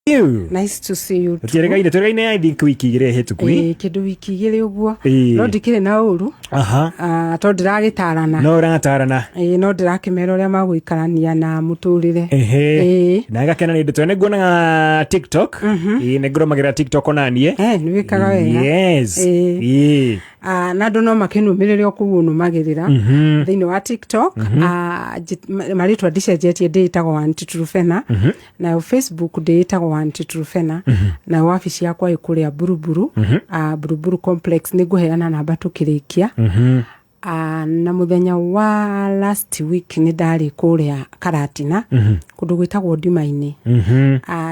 You. Nice to see you. Tũregaine I think wiki igĩrĩ hĩtũku. Kĩndũ wiki igĩrĩ ũguo. No ndikĩrĩ na ũru. To ndĩragĩtarana. No ũratarana. No ndĩrakĩmera ũrĩa magũikarania na mũtũrĩre. Na gakena nĩ ndĩtwe nĩguonaga TikTok. Nĩngũrũmagĩrĩra TikTok onanie. Nĩ wĩkaga wega. Yes. Na andũ no makĩnũmĩrĩra kũu nũmagĩrĩra thĩinĩ wa TikTok. Marĩtwa ndicenjetie ndĩĩtagwo Aunty Trufena. Na Facebook ndĩĩtagwo Aunty Trufena. Na wabici yakwa ĩkũrĩa Buruburu. Buruburu Complex nĩngũheana namba tũkĩrĩkia. Na mũthenya wa last week nĩ ndarĩ kũrĩa Karatina kũndũ gwĩtagwo Ndima-inĩ.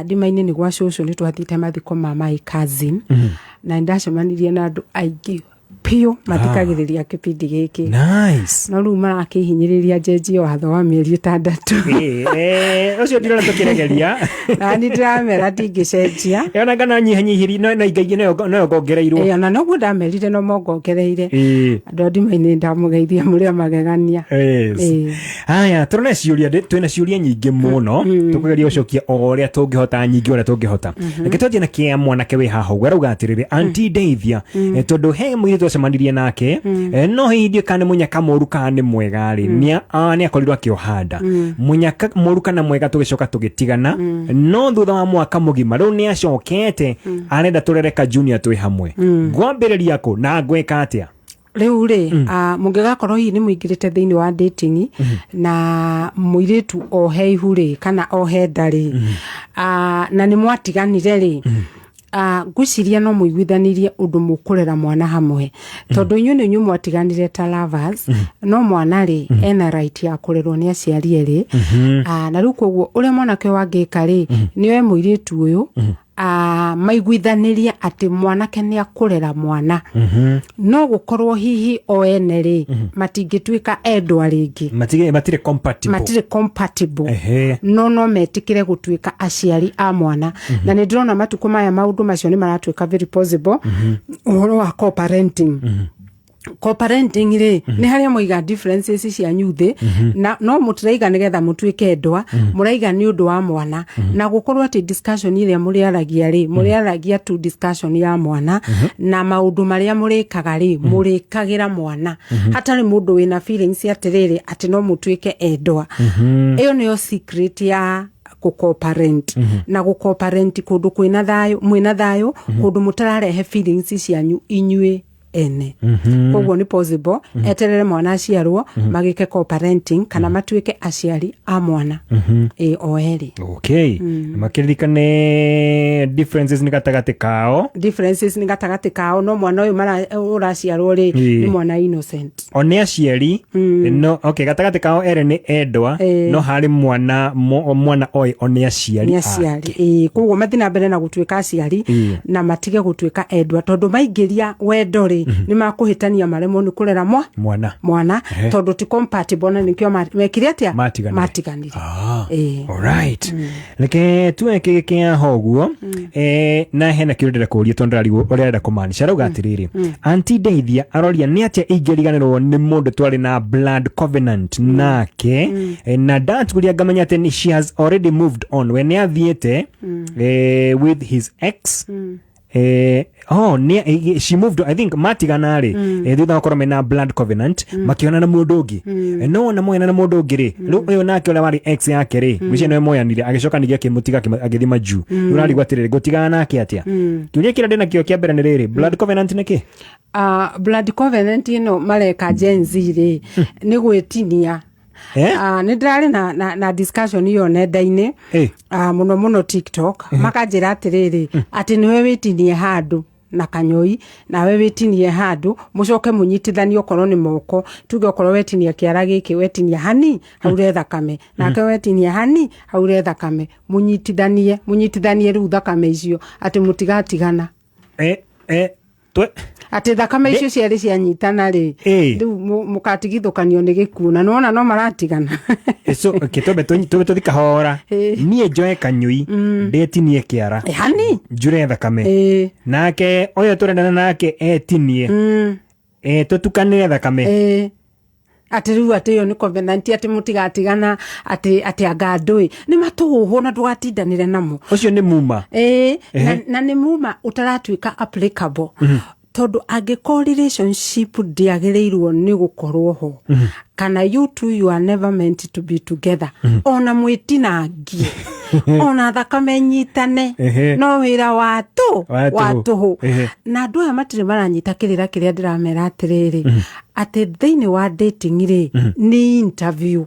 Ndima-inĩ nĩ gwa cũcũ nĩ twathiĩte mathiko ma my cousin. Na ndacemanirie na andũ aingĩ pio mathikagĩrĩria kĩpindi gĩkĩ. Nice. No rĩu marakĩhinyĩrĩria njenjie watho wa mĩeri 6. Ũcio ndirona tũkĩregeria. Na nĩ ndĩramera ndingĩcenjia. Ona kana nyihanyihiri no ingaingĩ no ngongereirwo. Na noguo ndamerire no mongongereire. Andũ Ndima-inĩ ndamugeithia mũrĩa magegania. Haya tũrona ciũria twĩna ciũria nyingĩ mũno. Tũkũgeria gũcokia o ũrĩa tũngĩhota nyingĩ ũrĩa tũngĩhota. Reke twanjie na kĩa mwanake wĩ haha ũguo arauga atĩrĩrĩ Aunty Ndeithia tondũ he mũirĩtu acemanirie nake no hihi kana mũnyaka mũru kana mwega rĩ nĩ akorirwo akĩohanda mũnyaka mũru kana mwega tũgĩcoka tũgĩtigana no thutha wa mwaka mũgima rĩu nĩ acokete arenda tũrereka junior twĩ hamwe ngwambĩrĩria kũ na ngwĩka atĩa rĩu rĩ mũngĩgakorwo hihi nĩ mũingĩrĩte thĩinĩ wa dating na mũirĩtu ohe ihu rĩ kana ohe nda rĩ na nĩ mwatiganire rĩ ngwĩciria no mũiguithanirie ũndũ mũkũrera mwana hamwe tondũ inyuĩ nĩ inyuĩ mwatiganire ta lovers no mwana rĩ ena right ya kũrerwo nĩ aciari erĩ na rĩu koguo ũrĩa mwanake wangĩka rĩ nĩoe mũirĩtu ũyũ maiguithanĩria atĩ mwanake nĩ akũrera mwana no gũkorwo hihi o ene rĩ matingĩtuĩka endwa rĩngĩ matirĩ compatible no metĩkĩre gũtuĩka aciari a mwana na nĩ ndĩrona matukũ maya maũndũ macio nĩ maratuĩka very possible ũhoro wa co-parenting co-parenting rĩ nĩ harĩa mũiga differences cia nyuthĩ na no mũtiraiga nĩgetha mũtuĩke endwa mũraiga nĩ ũndũ wa mwana na gũkorwo atĩ discussion ĩrĩa mũrĩaragia rĩ mũrĩaragia tu discussion ya mwana na maũndũ marĩa mũrĩkaga rĩ mũrĩkagĩra mwana hatarĩ mũndũ wĩna feelings atĩrĩrĩ atĩ no mũtuĩke endwa ĩyo nĩyo secret ya gũco-parent na gũco-parent kũndũ kwĩna thayũ mwĩna thayũ kũndũ mũtararehe feelings cianyu inyuĩ ene koguo nĩ possible eterere mwana aciarwo magĩke co-parenting kana matuĩke aciari a mwana o erĩ makĩririkane differences nĩ gatagatĩ kao no mwana ũyũ ũraciarwo rĩ nĩ mwana innocent o nĩ aciari no gatagatĩ kao erĩ nĩ endwa no harĩ mwana oĩ o nĩ aciari koguo mathiĩ na mbere na gũtuĩka aciari na matige gũtuĩka endwa tondũ maingĩria wendo rĩ nĩ makũhĩtania maremwo nĩ kũrera mwana tondũ ti compatible na nĩkĩo mekire atĩa matiganire alright reke tueke kĩa hoguo na hena kĩrũndĩra kũũria tondũ ndarigwo ũrĩa arenda kũmaanisha arauga atĩrĩrĩ Aunty Ndeithia aroria nĩ atĩa ingĩriganĩrwo nĩ mũndũ twarĩ na blood covenant nake na ndatũria ngamenya atĩ she has already moved on we nĩ athiĩte with his ex she moved I think matigana rĩ thutha wakorwo mena blood covenant makĩona na mũndũ ũngĩ no na moyana na mũndũ ũngĩ rĩ rĩu ũyũ nake ũrĩa warĩ ex yake rĩ mbica ĩno moyanire agĩcokanĩria akĩmũtiga agĩthiĩ majuu rĩu narigwo atĩrĩrĩ gũtigana nake atĩa kĩũria kĩrĩa ndĩna kĩo kĩa mbere nĩ rĩrĩ blood covenant nĩ kĩ blood covenant ĩno mareka Gen Z rĩ nĩ gwĩtinia nĩ ndĩrarĩ na discussion iyo nenda-inĩ mũno TikTok makanjĩra atĩrĩrĩ atĩ nĩwe wĩtinie handũ na kanyoi nawe wĩtinie handũ mũcoke mũnyitithanie okorwo nĩ moko tuge okorwo wetinia kĩara gĩkĩ wetinia hani haure thakame nake wetinia hani haure thakame mũnyitithanie rĩu thakame icio atĩ mũtigatigana atĩ thakame icio ciarĩ cianyitana rĩ rĩu mũkatigithũkanio nĩ gĩkuũ na nona no maratigana tũbe tũthi kahora niĩ njoe kanyui ndetinie kĩara hani njure thakame nake ũyũ tũrendana nake etinie tũtukanĩre thakame ati riu ati yo ni covenant ati mutigatigana ati anga ndui ni matuhu na ndũgatindanire namo ucio ni muma na ni muma utaratwika applicable tondu angĩkorwo relationship ndiagĩrĩirwo nĩ gũkorwo ho kana you two you are never meant to be together ona mwĩtinangie ona thakame nyitane no wĩra watu na andũ aya matirĩ maranyita kĩrĩra kĩrĩa ndĩramera atĩrĩrĩ atĩ thĩinĩ wa dating rĩ nĩ interview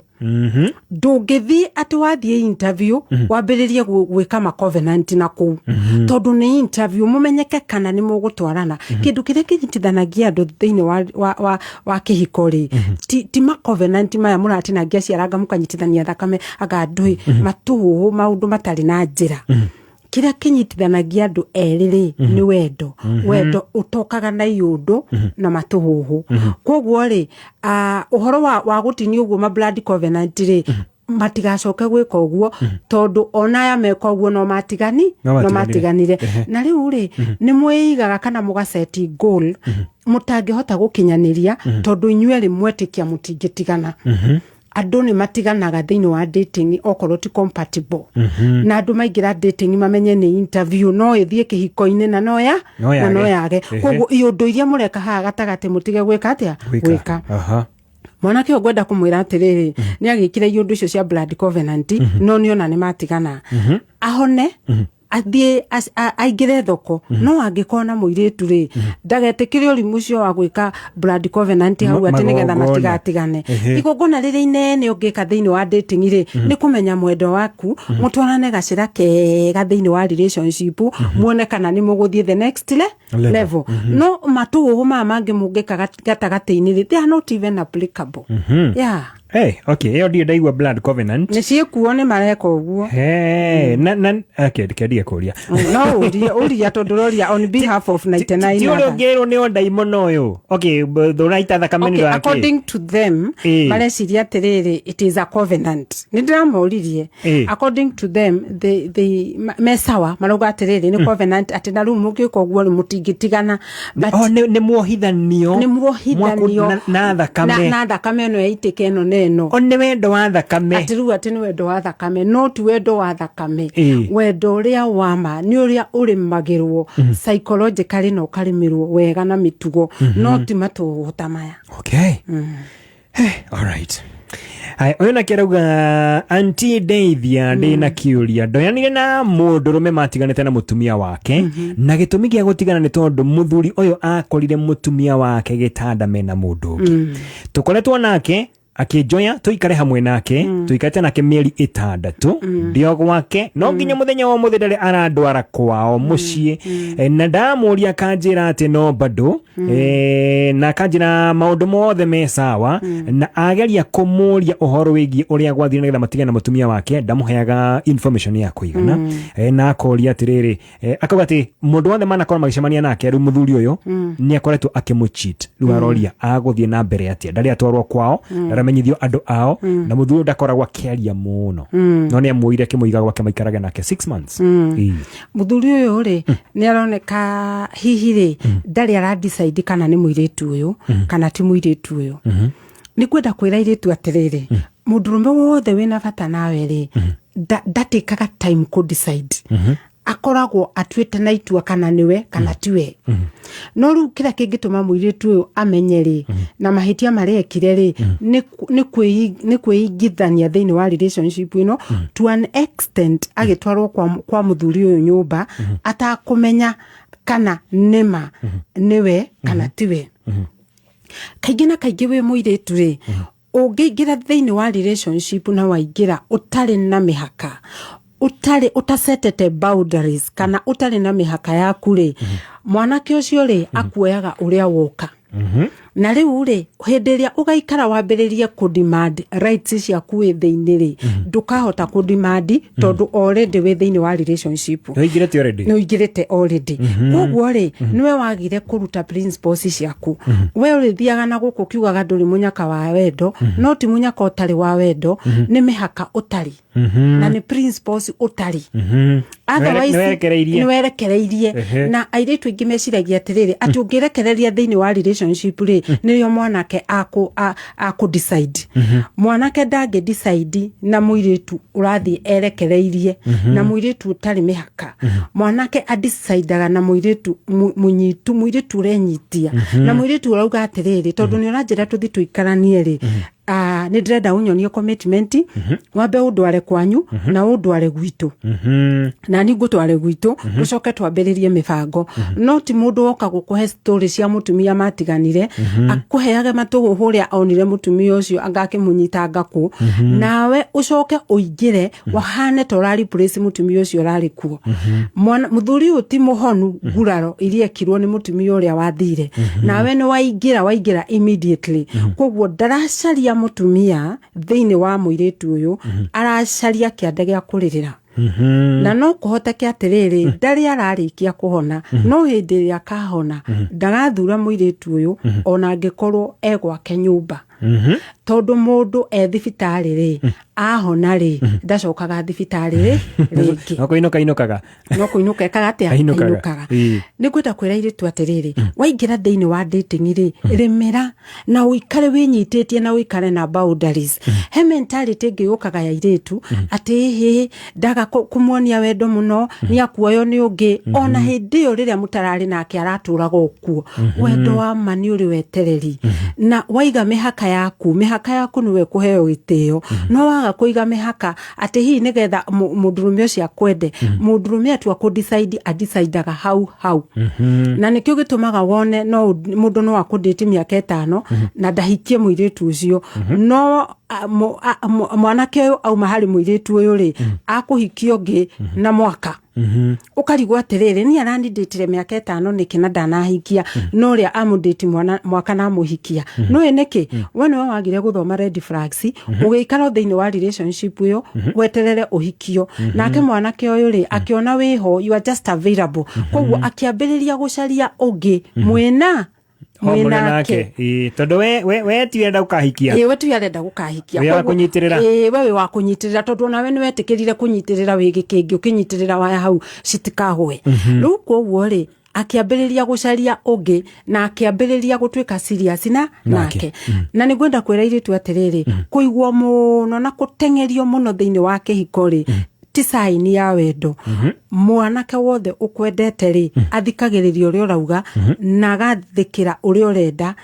ndũngĩthiĩ atĩ wathiĩ interview wambĩrĩrie gwĩka ma covenant na kũu tondũ nĩ interview mũmenyeke kana nĩ mũgũtwarana kĩndũ kĩrĩa kĩnyitithanagia andũ thĩinĩ wa kĩhiko rĩ ti ma covenant maya mũratinangia ciaranga mũkanyitithania thakame anga ndũĩ matũhũ maũndũ matarĩ na njĩra kĩrĩa kĩnyitithanagia andũ erĩ nĩ wendo ũtokaga na iyũndũ na matũhũhũ koguo rĩ ũhoro wa gũtinia ũguo ma blood covenant rĩ matigacoke gwĩka ũguo tondũ ona aya meka ũguo no matiganire na rĩu rĩ nĩ mwĩigaga kana mũgaseti goal mũtangĩhota gũkinyanĩria tondũ inyuerĩ mwetĩkia mũtingĩtigana andũ nĩ matiganaga thĩinĩ wa dating okorwo ti compatible na andũ maingĩra dating mamenye nĩ interview no ĩthiĩ kĩhiko-inĩ na no yage koguo iyũndũ iria mũreka haha gatagatĩ mũtige gwĩka atĩa gwĩka mwanake ũngwenda kũmwĩra atĩrĩrĩ nĩ agĩkire iyũndũ icio cia blood covenant no nĩ ona nĩ matigana ahone athiĩ aingĩre thoko no angĩkorwo na mũirĩtu rĩ ndagetĩkĩre ũrimũ ũcio wa gwĩka blood covenant hau atĩ nĩgetha matigatigane igongona rĩrĩa inene ũngĩka thĩinĩ wa dating rĩ nĩ kũmenya mwendo waku mũtwarane gacĩra kega thĩinĩ wa relationship muone kana nĩ mũgũthiĩ the next level no matũhũhũ maya mangĩ mũngĩka gatagatĩ-inĩ rĩ they are not even applicable Hey, okay, yo ndiye ndaigua blood covenant. Nĩ ciĩkuo nĩ mareka ũguo. Kendia kũria. No, uria tondũ roria on behalf of 99. Ti ũrĩa ũngĩrwo nĩ ondai mũno ũyũ. Okay, thũraita thakame nĩ wake. According to them, mareciria atĩrĩrĩ, it is a covenant. Nĩ ndĩramoririe. According to them, they mesawa marauga atĩrĩrĩ nĩ covenant atĩ na rĩu mũngĩka ũguo nĩ mũtingĩtigana. Nĩ muohithanio. Nĩ muohithanio. Na thakame. Na thakame ĩno yaitĩke ĩno no nĩ wendo wa thakame atiru ati nĩ wendo wa thakame no ti wendo wa thakame wendo ũrĩa wama nĩ ũrĩa ũrĩmagĩrwo psychologically no karimirwo wega na mitugo no ti matũhũta maya okay all right Oyo na kirauga Auntie Deithia ndina kiuria ndoyanire na mũndũrũme matiganĩte na mũtumia wake na gĩtũmi gĩa gũtigana nĩ tondũ mũthuri ũyũ akorire mũtumia wake gĩtanda mena mũndũ ũngĩ tũkoretwo nake akĩnjoya tuikare hamwe nake tuikarĩte nake mĩeri 6 ndio gwake no nginya mũthenya wa mũthĩ ndarĩ arandwara kwao mũciĩ na ndamũria kanjĩra atĩ no bado na kanjĩra maũndũ mothe me sawa na ageria kũmũria ũhoro wĩgiĩ ũrĩa gwathire nĩgetha matigane na mũtumia wake ndamũheaga information ya kũigana na akoria atĩrĩrĩ akauga atĩ mũndũ wothe manakorwo magĩcemania nake rĩu mũthuri ũyũ nĩ akoretwo akĩmũcheat rĩu aroria agũthiĩ na mbere atĩa ndarĩ atwarwo kwao menyithio andũ ao na mũthuri ndakoragwo akĩaria mũno no nĩ amũire kĩmũiga gwake maikarage nake 6 months mũthuri ũyũ rĩ nĩ aroneka hihi rĩ ndarĩ aradecide kana nĩ mũirĩtu ũyũ kana ti mũirĩtu ũyũ nĩ kwenda kwĩra airĩtu atĩrĩrĩ mũndũrũme wothe wĩna bata nawe rĩ ndatĩkaga time kũ decide akoragwo atuĩte na itua kana niwe kana tiwe no rĩu kĩrĩa kĩngĩtũma mũirĩtu ũyũ amenye rĩ na mahĩtia marĩa ekire rĩ nĩ kwĩingithania thĩinĩ wa relationship ĩno to an extent agĩtwarwo kwa mũthuri ũyũ nyũmba atakũmenya kana nĩma niwe kana tiwe kaingĩ na kaingĩ wĩ mũirĩtu rĩ ũngĩingĩra thĩinĩ wa relationship na waingĩra ũtarĩ na mĩhaka utasetete boundaries kana utari na mihaka yaku ri mwanake ucio ri akuoyaga uria woka na riu ri hindi ria ugaikara wambiririe ku demand rights ciaku thĩinĩ ri ndukahota ku demand tondu already we thĩinĩ wa relationship no igirete already koguo ri niwe wagire kuruta principles ciaku we urithiaga na guku kiugaga nduri munyaka wa wendo no ti munyaka utari wa wendo ni mihaka utari na ni principles utari otherwise ni werekereirie na airitu ingi meciragia atiriri ati ungirekereria thĩinĩ wa relationship ri niyo mwanake ako decide mwanake ndage decide na muiritu urathi erekereirie na muiritu utari mihaka mwanake adecidaga na muiritu munyitu muiritu renyitia na muiritu urauga atiriri tondu ni uranjira tuthi tuikaranie ri ni ndrenda unyonie commitment wambe undware kwanyu na undware gwitu na ni ngutware gwitu ucoke twambiririe mibango no ti mundu oka gukuhe story cia mutumia matiganire akuheage matugu huria onire mutumia ucio angake munyita ngaku nawe ucoke uingire wahane torari place mutumia ucio rari kuo muthuri uti muhonu guraro iria kirwo ni mutumia uria wathire nawe ni waingira immediately koguo ndaracaria mutumia thiini wa muiritu uyu aracaria kiande gia kuririra na no kuhoteke atiriri ndari ararikia kuhona no hindi ria kahona ndagathura muiritu uyu ona angikorwo egwake nyumba tondu mundu thibitari ri ahona ri ndacokaga thibitari ri ringi no kuinuka ekaga inukaga ni kwenda kwira iritu atiriri waingira thiini wa dating ri rimira na uikare winyititie na uikare na boundaries he mentality ngiukaga ya iritu ati hi ndaga kumuonia wendo muno ni akuoyo ni ungi ona hindi yo riria mutarari nake araturaga okuo wendo wa mani uri wetereri na waiga mihaka yaku niwe kuheo gitio no waga kuiga mihaka ati hi nigetha mundurume ucio akwende mundurume atu akudecidaga hau na nikio gitumaga wone no mundu no akudate miaka 5 na ndahikie muiritu ucio no mwanake au mahali muiritu uyu ri akuhikio ngi na mwaka ukarigwa atiriri ni aranditire miaka 5 niki na ndanahikia no ria amudate mwaka na muhikia no eneki wone wagire guthoma red flags ugiikara thiini wa relationship uyo weterere uhikio nake mwanake uyu ri akiona wiho you are just available koguo akiambiriria gucaria ungi mwena nake tondu we ti wenda gukahikia we ti wenda gukahikia we wa kunyitirira we wa kunyitirira tondu nawe ni wetikirire kunyitirira wigi kingi ukinyitirira wa hau citikahwe riu koguo ri akiambiriria gucaria ungi na akiambiriria gutwika serious nake na ni gwenda kwira iritu atiriri kuigwo muno na kutengerio muno thiini wa kihiko ri ti saini ya wendo mwanake wothe ukwendete ri athikagiriria uria urauga na gathikira uria urenda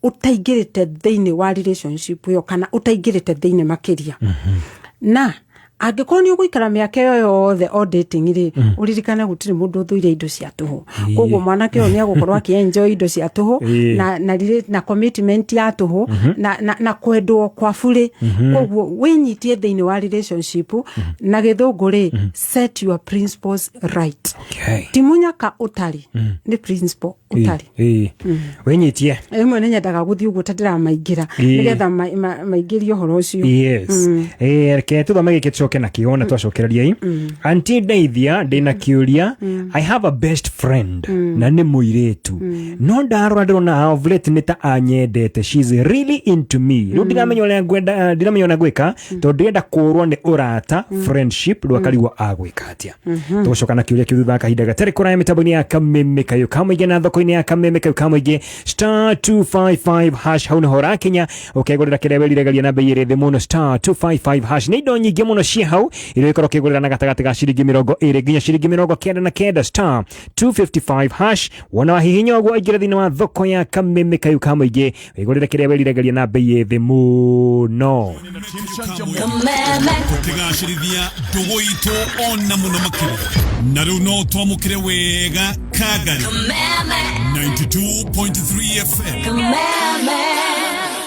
utaingirite thiini wa relationship yo kana utaingirite thiini makiria na angikorwo ni uguikara miaka yo yothe o dating ri uririkane gutiri mundu uthuire indo cia tuhu koguo mwanake uyu ni agukorwo akienjoy indo cia tuhu na commitment ya tuhu na kwendwo kwa bure koguo winyitie thiini wa relationship na githungu ri set your principles right ti munyaka utari ni principle utari winyitie imwe nendaga guthii uguo tandira maingira nigetha maingirio horo ucio reke tuthome giki na kiona twacokereria anti Deithia ndina kiuria I have a best friend na ni muiritu no ndarora ndona ovlet nita anyendete she's really into me no ndiramenya uria ngwenda ndiramenya ona gwika to ndenda kurwo ni urata friendship rwakarigwo agwika atia tucoka na kiuria kiutha kahinda gatari kuraya mitabuni ya kameme kayo kamwe na thoko-ini ya kameme kayo kamwe *255# hauna hora Kenya ukegorera kireberirageria na bei iri muno *255# ni indo nyingi muno hau ile ikoro kigurira na gatagati ga ciringi 20 nginya ciringi 99 *255# wona wahihinya ogwo ingira thini wa thoko ya kameme kayu kamwe igurira kireberirageria na bei thi muno tigacirithia ndugu itu ona muno makiri na riu no twamukire wega Kagari 92.3 FM Kameme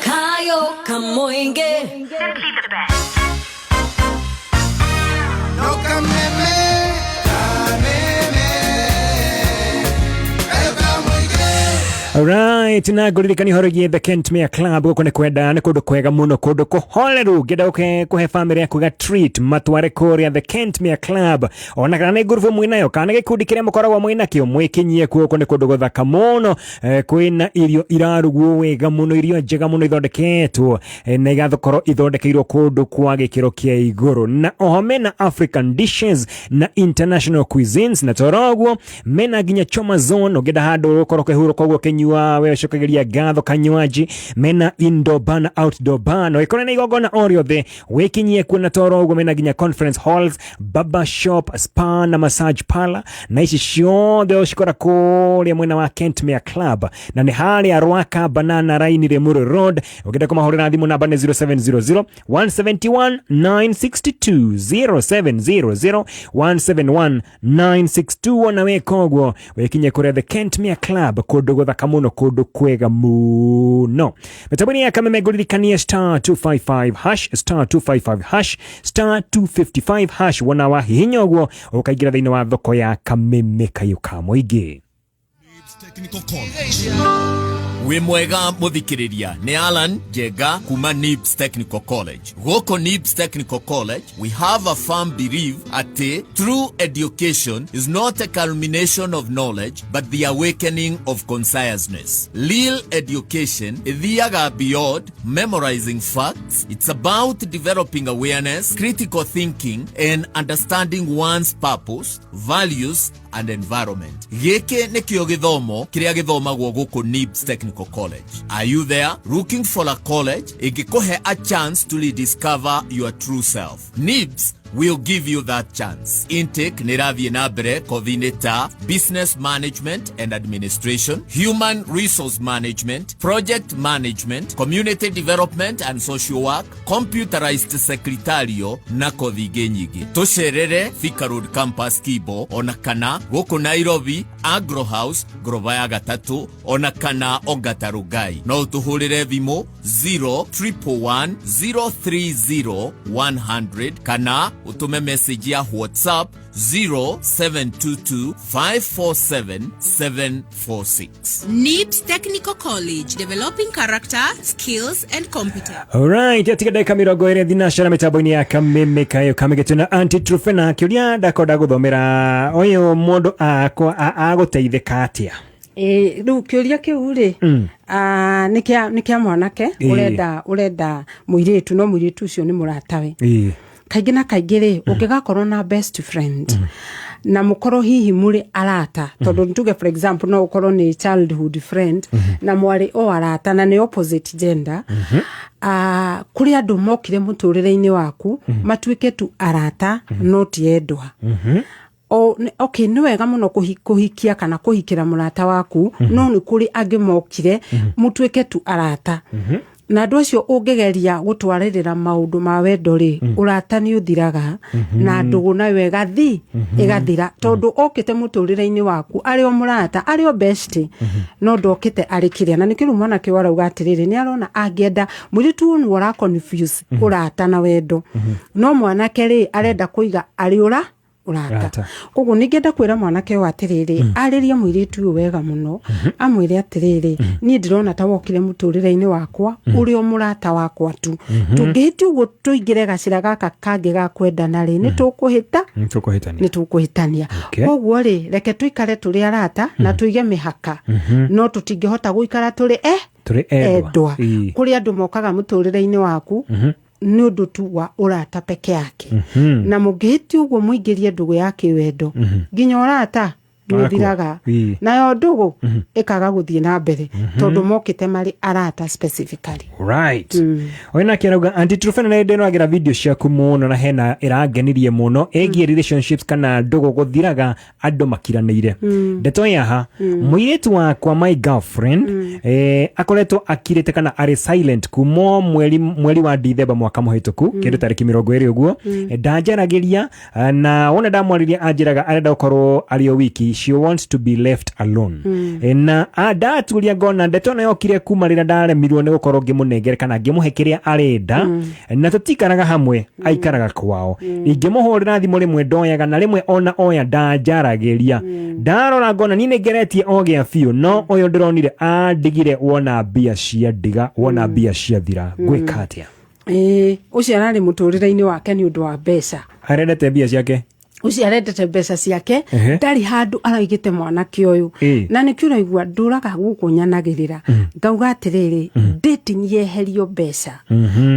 kayo kamoinge Simply the best. No kameme, kameme, alright na guririkani horogie the Kentmere Club guko ne kwenda ne kundu kwega muno kundu kuhoreru gida kuhe family yaku ga treat matware kuria the Kentmere Club ona kana ne gurufu mwinayo kana gikundi kiria mukoragwo mwina kio mwikinyie kuko ne kundu guthaka muno kwina irio irarugwo wega muno irio njega muno ithondeketwo na igathokoro ithondekeirwo kundu kwa gikiro kia iguru na ohome na African dishes na international cuisines na torogwo mena ginya choma zone ogeda hado ukoro kehuro kogwo kenyu kunywa we cokageria gatho kanywaji mena indoor bar na outdoor bar no ikona igogona orio the wekinyie kuna toro ugo mena ginya conference halls barber shop spa na massage parlor na ici ciothe ucikora kuria mwena wa Kentmere Club na ni hali ya Rwaka Banana Raini Remuru Road ukenda kumahorera thimu namba ni 0700 171 962 0700 171 962 na wekogwo wekinye kuria the Kentmere Club kundu guthaka muno kundu kwega muno metabuni ya kama megulirikania star 255 hash star 255 hash star 255 hash wana wa hinyogwo ukaigira thini wa thoko ya Kameme Kayuka Moige Technical College. We mwega muthikiriria ni Alan Jega kuma NIBS Technical College. Goko NIBS Technical College, we have a firm belief that true education is not a culmination of knowledge, but the awakening of consciousness. Real education is beyond memorizing facts. It's about developing awareness, critical thinking, and understanding one's purpose, values, and environment. Geke nekio githomo kiria githomagwo guku NIBS Technical College. Are you there looking for a college igikohe a chance to rediscover your true self? NIBS will give you that chance. Intake nirathie na mbere coordinator, business management and administration, human resource management, project management, community development and social work, computerized secretarial na kothi nyingi. Tucerere Thika Road Campus Kibo ona kana guku Nairobi Agro House Grova ya gatatu ona kana Ongata Rugai. No tuhurire thimu 0111 030 100 kana utume message ya WhatsApp 0722 547 746. NIBS Technical College, developing character, skills and competence. Alright, yatika dakika mirongo ire thinashara mitambo-ini ya Kameme Kayuka Getuna Anti-Trufena kiuria ndakoda guthomera uyu mundu aguteithika atia riu kiuria kiu ri nikia mwanake urenda muiritu no muiritu ucio ni muratawe kaingi na kaingi ri ungigakorwo na best friend na mukoro hihi muri arata tondu ntuge for example no ukorwo ni childhood friend na mwari o arata na ni opposite gender kuri andu mokire muturire-ini waku matuike tu arata not endwa okay ni wega muno kuhikia kana kuhikira murata waku no ni kuri angi mokire mutuike tu arata na andu acio ungegeria gutwaririra maundu ma wendo ri urata ni uthiraga na ndugu na wega thi igathira tondu okite muturire-ini waku ari o murata ari o best no ndokite ari kiria na nikiru mwana ki warauga atiriri ni arona angienda muritu onu wara confuse urata na wendo no mwanake ri arenda kuiga ari urata koguo ningenda kwira mwanake wa atiriri ariria muiritu wega muno amwire atiriri ni ndirona ta wokire muturire-ini wakwa uri o murata wakwa tu tungihiti uguo tuingire gacira gaka kangi ga kwendana ri ni tukuhitania koguo ri reke tuikare turi arata na tuige mihaka no tutingihota guikara turi endwa kuri andu mokaga muturire-ini waku ni undu tu wa urata peke yake na mugihiti uguo muingirie ndugu yake wendo nginya urata nduthiraga na yo ndugu ikaga guthie na mbere tondu mokite mari arata specifically right oina kirauga Anti-Trufena na ndeno agira video ciaku muno na hena irangenirie muno egie relationships kana ndugu guthiraga andu makiraniire ndeto yaha muiretu wakwa my girlfriend akoretwo akirite kana ari silent kumo mweri wa December mwaka muhituku kindu tariki 20 uguo ndajaragiria na wona ndamwariria anjiraga arenda gukorwo ari o wiki she wants to be left alone na ndaturia ngona ndeto na yokire kuma rira ndaremirwo ni gukorwo ngimunengere kana ngimuhe kiria arenda na tutikaraga hamwe aikaraga kwao ingimuhurira thimu rimwe ndoyaga na rimwe ona oya ndajaragiria ndarora ngona ni negeretie ogia fiu no uyu ndironire andigire wona bia cia ndiga wona bia cia thira gwika atia ucio arari muturire-ini wake ni undu wa mbeca arendete bia ciake uci arendete mbeca ciake ndari handu araigite mwanake uyu na ni kiura igua nduraga gukunyanagirira ngauga atiriri dating yeherio mbeca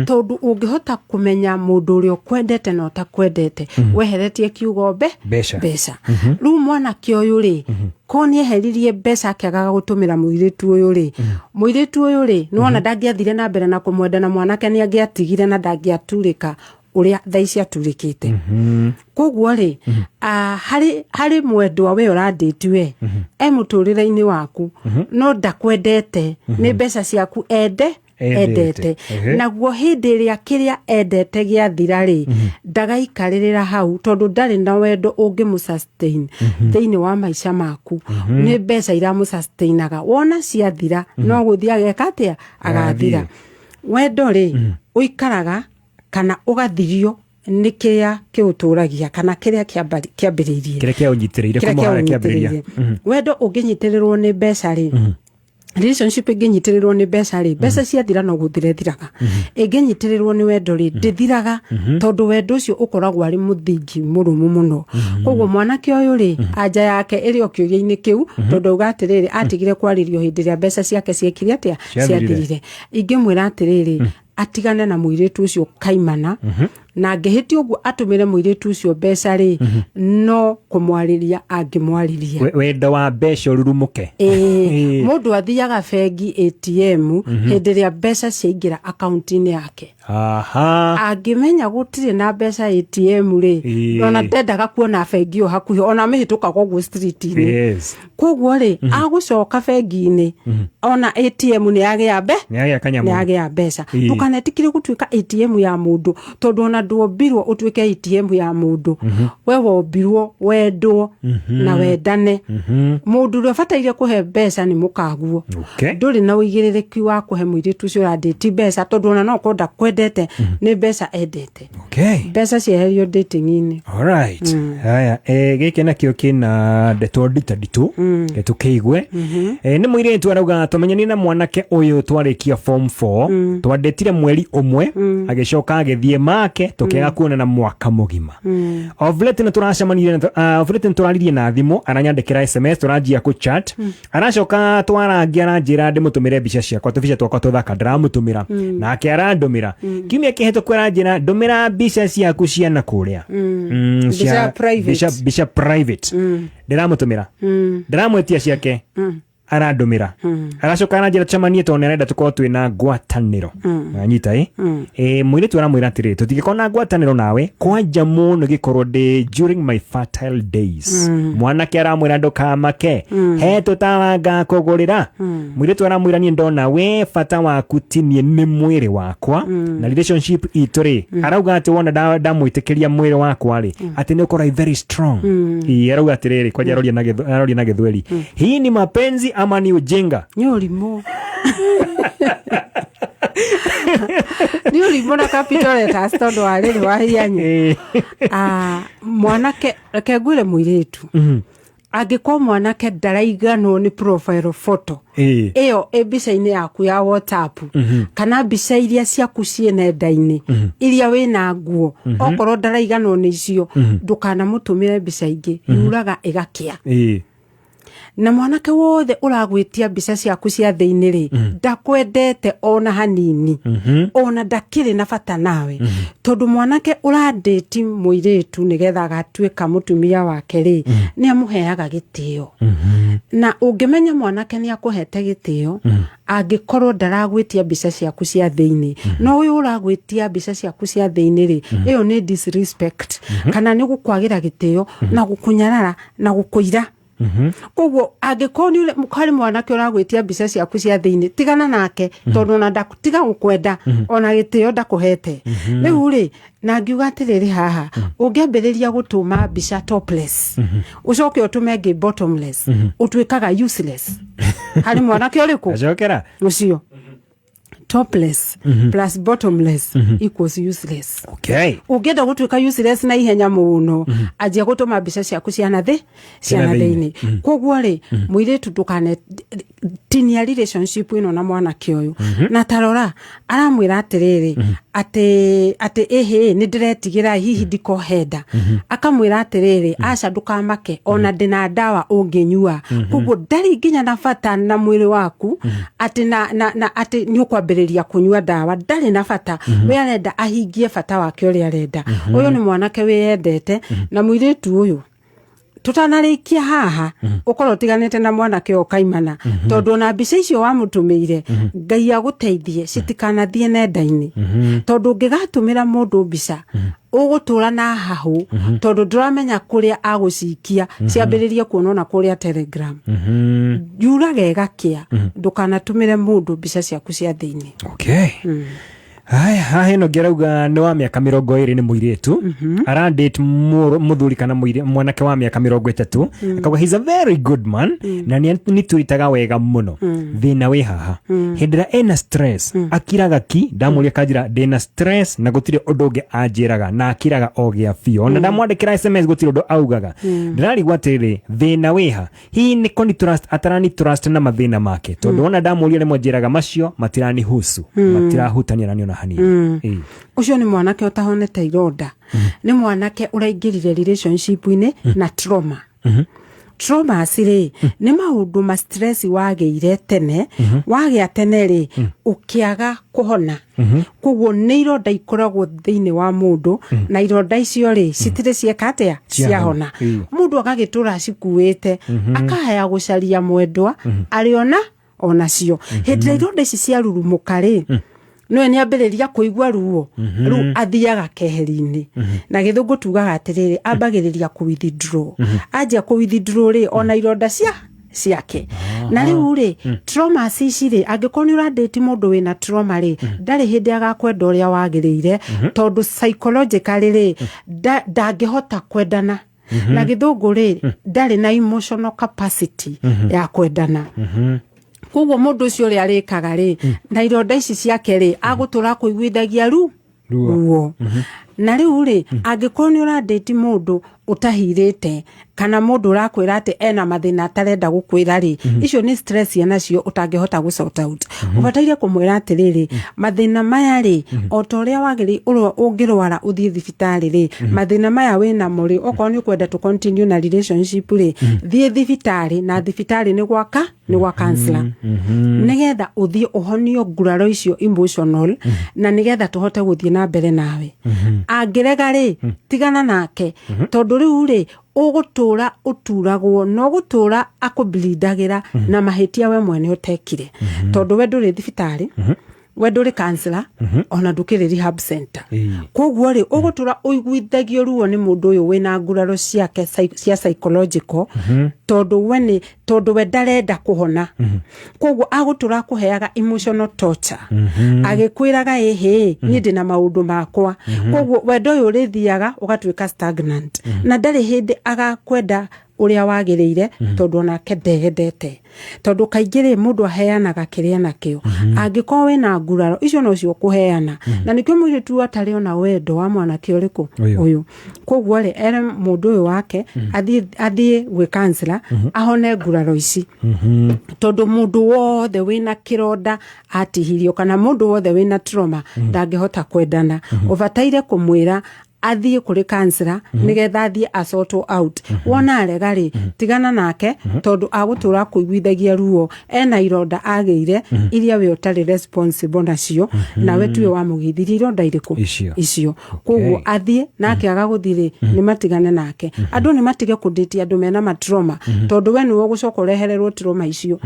tondu ungihota kumenya mundu uri ukwendete na utakwendete weheretie kiugo mbeca riu mwanake uyu ri ko nie heririe mbeca akiagaga gutumira muiritu uyu ri muiritu uyu ri nuona ndangiathire na mbere na kumwenda na mwanake ni angiatigire na ndangiaturika uria thaici aturikite koguo ri hari mwendwa we uranditwe muturire-ini waku no ndakwendete ni mbeca ciaku endete naguo hindi iria kiria endete giathira ri ndagaikarĩrĩra hau tondu ndari na wendo ungimusustain thiini wa maica maku ni mbeca iramusustainaga wona ciathira no guthia agekatia agathira wendo ri uikaraga kana ugathirio ni kiria kiuturagia kana kiria kiambiririe kiria kiunyitirire kumuhara kiambiriria wendo unginyitirirwo ni mbeca ri relationship inginyitirirwo ni mbeca ri mbeca ciathira no guthire thiraga inginyitirirwo ni wendo ri ndithiraga tondu wendo ucio ukoragwo ari muthingi murumu muno koguo mwanake uyu ri anja yake iri okiogia-ini kiu tondu ugatiriri atigire kwaririo hindi ria mbeca ciake ciekire atia ciathirire ingimwira atiriri atigane na muiritu ucio kaimana na ngehiti uguo atumire muiritu ucio mbeca ri no kumwariria angimwariria wendo wa mbeca ururumuke mundu athiaga bengi ATM hindi ria mbeca ciaingira akaunti-ini yake angimenya gutire na mbeca ATM ri ona ndendaga kuona bengi o hakuhi ona mihituka koguo street-ini koguo ri agucoka bengi-ini ona ATM ni agia mbeca tukanetikire gutuika ATM ya mundu tondu ona nduombirwo utuike ATM ya mundu we wombirwo wendwo na wendane mundu uri bataire kuhe mbeca ni mukaguo nduri na uigiririki wa kuhe muiritu ucio raditi mbeca tondu ona no konda kwendete ni mbeca endete mbeca cieherio dating-ini. Alright haya giki nakio kina ndeto nditaditu tukiigwe ni muiritu arauga tumenyani na mwanake uyu twarikia form 4 twandetire mweri umwe agicoka agithie make tukega kuona na mwaka mugima ovlet na turacemanirie ovlet turaririe na thimu aranyandikira SMS turanjia ku chat aracoka twarangia aranjira ndimutumire mbica ciakwa tubica twakwa tuthaka ndiramutumira nake arandumira kimia kihito aranjira ndumira mbica ciaku ciana kuria mbica private ndiramutumira ndiramwetia ciake arandumira aracoka aranjira tucemanie tondu arenda tukorwo twina ngwataniro anyita muiritu aramwira atiri tutigikona ngwataniro nawe kwanja muno gikorwo ndi during my fertile days mwanake aramwira ndukamake he tutawanga kugurira muiritu aramwira ni ndona we fata waku tinie ni mwiri wakwa na relationship ituri arauga ati wona ndamwitikiria mwiri wakwa ri ati ni ukorwo very strong arauga atiriri kwanja aroria na githweri hii ni mapenzi ama ni ujinga ni urimo ni urimo na capital letters tondu ariri wahianyu mwanake rekegwire muiritu angiko mwanake ndaraiganwo ni profile photo iyo mbica-ini yaku ya WhatsApp kana mbica iria ciaku cie nenda-ini iria wina nguo okorwo ndaraiganwo ni icio ndukana mutumire mbica ingi yuraga igakia na mwanake wothe uragwitia mbica ciaku cia thiini ri ndakwendete ona hanini ona ndakiri na bata nawe tondu mwanake uradate muiritu nigetha agatuika mutumia wake ri ni amuheaga gitio na ungimenya mwanake ni akuhete gitio angikorwo ndaragwitia mbica ciaku cia thiini no uyu uragwitia mbica ciaku cia thiini ri iyo ni disrespect kana ni gukwagira gitio na gukunyarara na gukuira koguo angikoni mukari mwanake uragwitia mbica ciaku cia thiini tigana nake tondu na ndakutiga gukwenda ona gitio ndakuhete riu ri na ngiuga atiriri haha ungiambiriria gutuma mbica topless ucoke utume ngi bottomless utuikaga useless hari mwanake uriku acokera ucio topless plus bottomless equals useless. Ungenda gutuika useless na ihenya muno ajia gutuma mbica ciaku ciana thiini koguo ri muiritu ndukane tinia relationship ino na mwanake uyu na tarora aramwira atiriri ati ehe ni ndiretigira hihi ndikohenda akamwira atiriri aca ndukamake ona ndina ndawa unginyua koguo ndari nginya na bata na mwiri waku ati na ati ni ukwambiriria kunyua ndawa ndari na bata we arenda ahingie bata wake uri arenda uyu ni mwanake wiyendete na muiritu uyu tutanarikia haha ukorwo tiganete na mwanake o kaimana tondu na mbica icio wamutumire Ngai aguteithie citikanathie nenda-ini tondu ngigatumira mundu mbica ugutura na hahu tondu nduramenya kuria agucikia ciambiririe kuonwo na kuria Telegram jurage gakia ndukanatumire mundu mbica ciaku cia thiini. Okay. Haya ino gerauga ni wa miaka 20 ni muiretu arandate muthuri kana mwanake wa miaka 30 akauga he's a very good man na ni turitaga wega muno thina wi haha hindira ena stress akiraga ki ndamuria kanjira ndina stress na gutire undu ungi anjiraga na akiraga ogia fio na ndamwandikira SMS gutire undu augaga ndirarigwa atiri thina wi ha hi ni koni trust atarani trust na mathina make tondu ona ndamuria rimwe njiraga macio matirani husu matirahutania naniona hani ucio ni mwanake utahonete ironda ni mwanake uraingirire relationship ine na trauma trauma asiri ni maundu ma stress wageire tene wagea tene ri ukiaga kuhona koguo ni ironda ikoragwo thiini wa mundu na ironda icio ri citire ciekatea ciahona mundu agagitura cikuite akahaya gucaria mwendwa ariona onacio hindira ironda ici ciarurumuka ri no ni ambiriria kuigwa ruo ru athiaga keheri-ini na githungu tugaga atiriri ambagiriria ku withdraw aje ku withdraw ri ona ironda ciake na riu ri trauma ciciri angikoni urandate mundu wina trauma ri ndari hindi agakwenda uria wagirire tondu psychologically ri ndangihota kwendana na githungu ri ndari na emotional capacity ya kwendana koguo mundu ucio ri arikaga ri na ironda ici ciake ri agutura kuiguithagia ruo na riu ri angikorwo ni urandate mundu utahirite kana mundu urakwira ati ena mathina atarenda gukwira ri icio ni stress yanacio utangihota gusort out ubataire kumwira atiriri mathina maya ri otoria wagiri ungirwara uthie thibitari ri mathina maya wina muri okorwo ni kwenda to continue na relationship ri thie thibitari na thibitari ni gwa counselor nigetha uthie uhonio nguraro icio emotional na nigetha tuhote guthie na mbere nawe angirega ri tigana nake tondu riu ri ugutura uturagwo no gutura akublidagira na mahitia we mwene utekire tondu we nduri thibitari we nduri counselor ona ndukiri rehab center koguo ri ugutura uiguithagio ruo ni mundu uyu wina nguraro ciake cia psychological tondu we ndarenda kuhona koguo agutura kuheaga emotional torture agikwiraga ehe ni ndina maundu makwa koguo we ndoyo rithiaga ugatwika stagnant na ndari hindi agakwenda uria wagirire tondu ona kendegedete tondu kaingire mundu aheanaga kiria nakio angiko wina nguraro icio no cio kuheana na nikio mwire tu atari ona wendo wa mwanake uriku uyu koguo ri ere mundu uyu wake athie gwe counselor ahone nguraro ici tondu mundu wothe wina kironda atihirio kana mundu wothe wina trauma ndangihota kwendana ubataire kumwira athie kuri counselor nigetha athie asort out wona arega ri tigana nake tondu agutura kuiguithagia ruo ena ironda ageire iria we utari responsible nacio na we tuwe wamugithirie ironda iriku icio koguo athie nake agaguthire ni matigane nake andu ni matige kudate andu mena matrauma tondu we niwe gucoka urehererwo trauma icio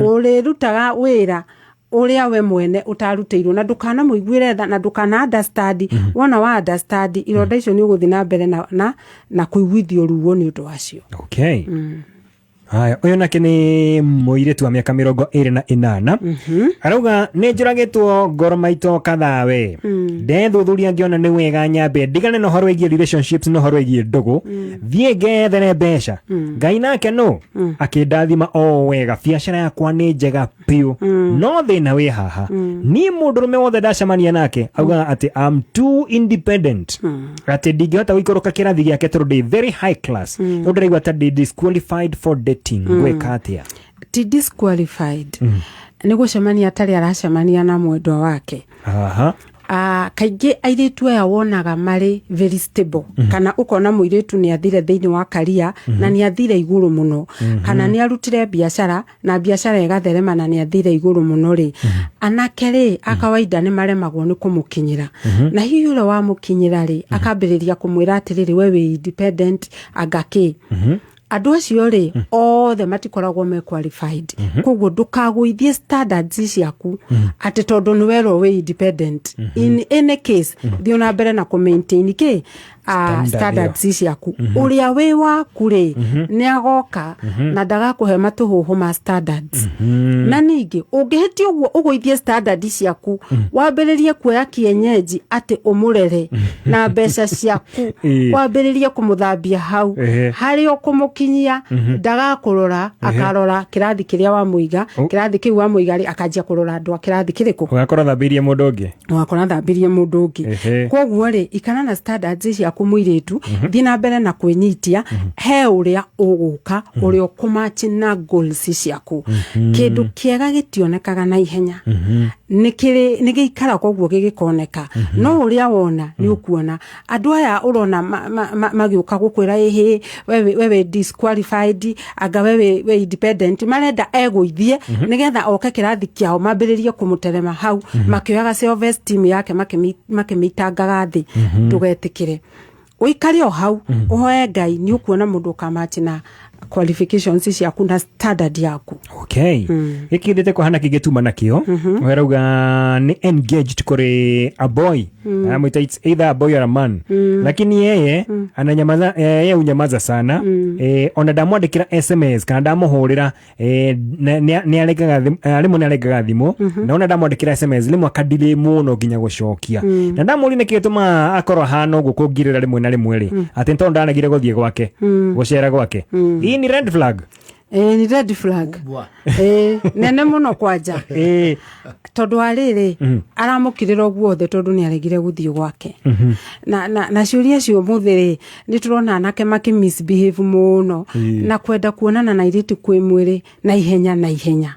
uri rutaga wira uria we mwene utaruteirwo na ndukana muiguire tha na ndukana understand wona wa understand ironda icio ni uguthi na mbere na kuiguithio ruo ni undu wacio. Okay. Haya uyu nake ni muiretu wa miaka 28 arauga ni njuragitwo ngoro maito kathawe ndethuthuria ngiona ni wega nyambe ndigane no horo igie relationships no horo igie ndugu thie gethere mbeca Ngai nake no akindathima o wega biacara yakwa ni njega piu no thina wi haha ni mundurume wothe ndacemania nake auga ati I'm too independent ati ndingihota guikoroka kirathi giake tondu ndi very high class ndiraigua ta disqualified for dating gwekatia ti disqualified ni gucemania atari aracemania na mwendwa wake kaingi airitu aya wonaga mari very stable kana ukona muiritu ni athire thiini wa career na ni athire iguru muno kana ni arutire biashara na biashara igatherema na ni athire iguru muno ri anake ri akawaida ni maremagwo ni kumukinyira na hiyo ule wa mukinyira ri akambiriria kumwira atiriri we independent agaki andu acio ri othe matikoragwo me qualified koguo ndukagũithie standards ciaku ati tondu ni wero we independent in any case thio na mbere na ku maintain standards ciaku uria we waku ri ni agoka na ndagakuhe matuhuhu ma standards na ningi ungihitio uguo uguithie standards ciaku wambiririe kuoya kienyeji ati umurere na mbeca ciaku wambiririe kumuthambia hau hari ukumukinyia ndagakurora akarora kirathi kiria wa muiga kirathi kiu wa muiga ri akajia kurora andu kirathi kiriku ugakora thambirie mundu ungi koguo ri ikana na standards ciaku muiritu thina mbere na kwinyitia he uria uguka uria kumachi na goals ciaku kindu kiega gitionekaga na ihenya nigiikara koguo gigikoneka no uria wona ni ukuona andu aya urona magiuka gukwira wewe disqualified aga wewe independent marenda eguithie nigetha oke kirathi kiao mambiririe kumuterema hau makioyaga self esteem yake makimitangaga thi tugetikire uikari o hau uhoe Ngai ni ukuona mundu kamachi na qualifications ciaku na standard yaku. Okay. Ikindite kuhana kigetuma nakio werauga ni engaged kuri a boy amwita it's either a boy or a man lakini yeye ananyamaza yeye unyamaza sana ona ndamwandikira SMS kana ndamuhurira ni alegaga thimu na ona ndamwandikira SMS limwe akadile muno ginya gucokia na ndamuri ni kituma akoro hano gukungirira rimwe na rimwe ri ati ntonda ndanagire guthie gwake gucera gwake ni red flag. Ni red flag. Nene muno kwanja. Tondu ariri aramukirira guothe tondu ni aregire guthio gwake. Na ciuria cio muthiri ni turona anake maki misbehave muno na kwenda kuonana na iritu kwi mwiri na ihenya.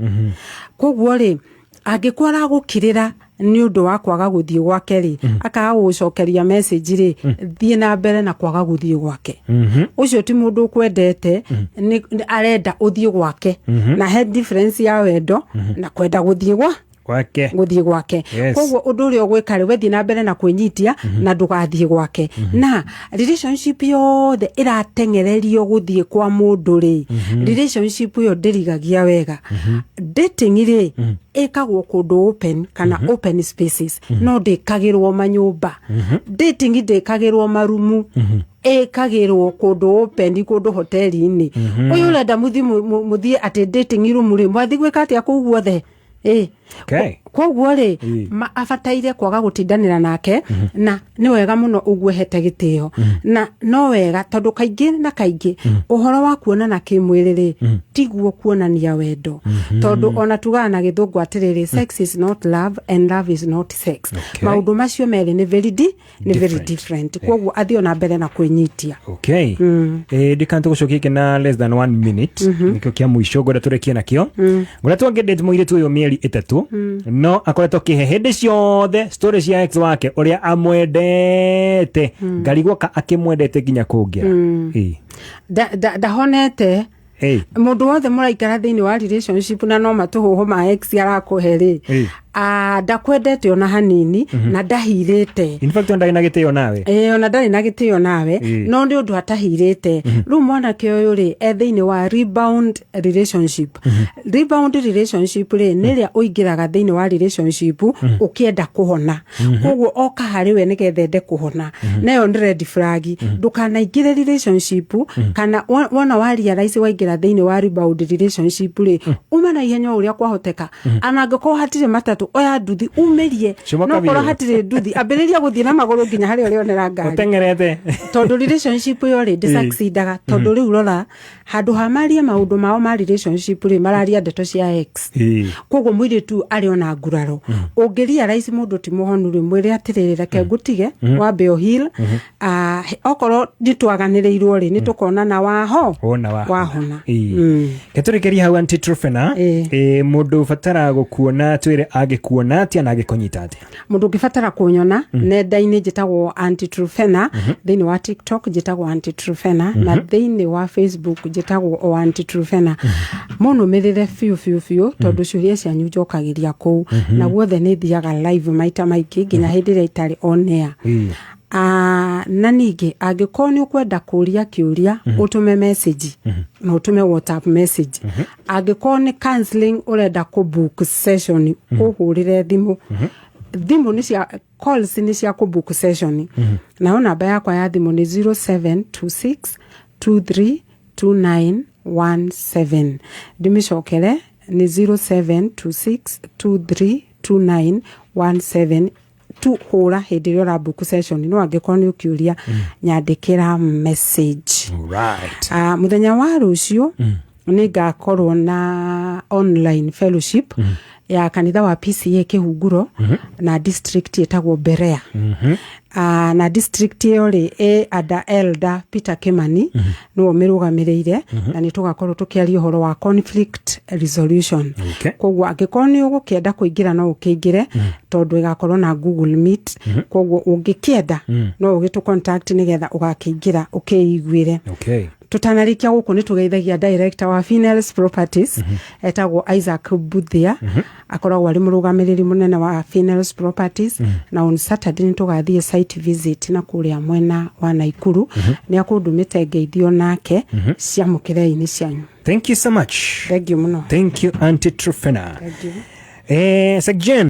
Koguo ri angikwara gukirira ni undu wa kwaga guthio gwake ri akaga gucokeria message ri thie na mbere na kwaga guthio gwake ucio ti mundu kwendete ni arenda uthio gwake na he difference ya wendo na kwenda guthio gwake koguo undu uri ogwikare wethi na mbere na kwinyitia na ndugathie gwake na relationship yothe iratengererio guthie kwa mundu ri relationship yo ndirigagia wega dating ri ekagwo kundu open kana open spaces no ndikagirwo manyumba dating ndikagirwo marumu ekagirwo kundu open kundu hoteli-ini uyu urenda muthie ati dating room ri mwathi gwika atia kuu guothe Okay. Koguo ri afataire kwaga gutindanira nake na ni wega muno ugwehete gitio na no wega tondu kaingi uhoro wa kuona na kimwiriri tiguo kuonania wendo tondu ona tugana na githungu atiriri sex is not love and love is not sex. Maundu macio meri ni very different. Koguo athio na mbere na kwinyitia. Okay. Dikanto gucokia na less than 1 minute nikio kia muisho goda turekie nakio goda tuongede muire tu yo mieri 3 no akoretwo kihehende ciothe stories ya ex wake uria amwendete ngarigwo ka akimwendete ginya kungira honete mundu wothe muraikara thiini wa relationship na no matuhuhu ma ex arakuheri ndakwendete ona hanini na ndahirite in fact ndari na gitio nawe ona ndari na gitio nawe no ndi undu atahirite ru mwana ke uyu ri thiini wa rebound relationship ri niria uingiraga thiini wa relationship ukienda kuhona koguo oka hari we nigethende kuhona nayo ndi red flag ndukanaingire relationship kana wona wa realize waingira thiini wa rebound relationship ri umana ihenya uria kwahoteka anangiko hatire matatu oya nduthi umerie no koro hatire nduthi ambiriria guthie na maguru nginya hari ori onera ngari utengerete tondu relationship yo ri succeedaga tondu ri urora handu hamaria maundu mao ma relationship ri mararia ndeto cia ex koguo mwire tu ari ona nguraro ungiria raisi mundu ti muhonu ri mwire atirira ke gutige wambe o heal okoro nditwaganirirwo ri nitukona na wahona keturikeria hau antitropena mundu fatara gukuona twire agikuona atia na agikunyita atia mundu gifatara kunyona nenda-ini njitagwo antitropena thiini wa TikTok njitagwo antitropena na thiini wa Facebook njitagwo antitropena muno mirire fiu tondu ciuria cianyu njokagiria kuu na guothe ni thiaga live maita maiki nginya hindi ria itari on air na ningĩ angĩkorwo nĩ ũkwenda kũria kĩũria ũtũme message na ũtũme WhatsApp message. Angĩkorwo nĩ counseling ũrenda kũbook session ũhũrĩre thimũ. Thimũ nĩ cia calls nĩ cia kũbook session. Naho namba yakwa ya thimũ nĩ 0726232917. Ndimĩcokere nĩ 0726232917. Tu hũra hĩndĩ ĩrĩa ũrabook session. No angĩkorwo nĩ ũkĩũria nyandĩkĩra message. Right. Mũthenya wa rũciũ nĩ ngakorwo na online fellowship ya kanitha wa PCA Kĩhunguro na district yetagwo Berea. Na district ĩyo rĩ ada Elder Peter Kimani no ũmĩrũgamĩrĩire na nĩ tũgakorwo tũkĩaria ũhoro wa conflict resolution. Koguo angĩkorwo nĩ ũgũkĩenda kũingĩra no ũkĩingĩre tondũ ĩgakorwo na Google Meet. Koguo ũngĩkĩenda no ũgĩtũ contact nĩgetha ũgakĩingĩra ũkĩiguĩre. Tutanarikia gũkũ nĩ tũgeithagia director wa Finels Properties etagwo Isaac Buthia. Akoragwo arĩ mũrũgamĩrĩri mũnene wa Finels Properties na on Saturday nĩ tũgathiĩ site visit na kũrĩa mwena wa Naikuru. Nĩ akũndũmĩte ngeithio nake cia mũkĩrei-inĩ cianyu. Thank you so much. Thank you muno. Thank you Auntie Trufena. Thank you. Section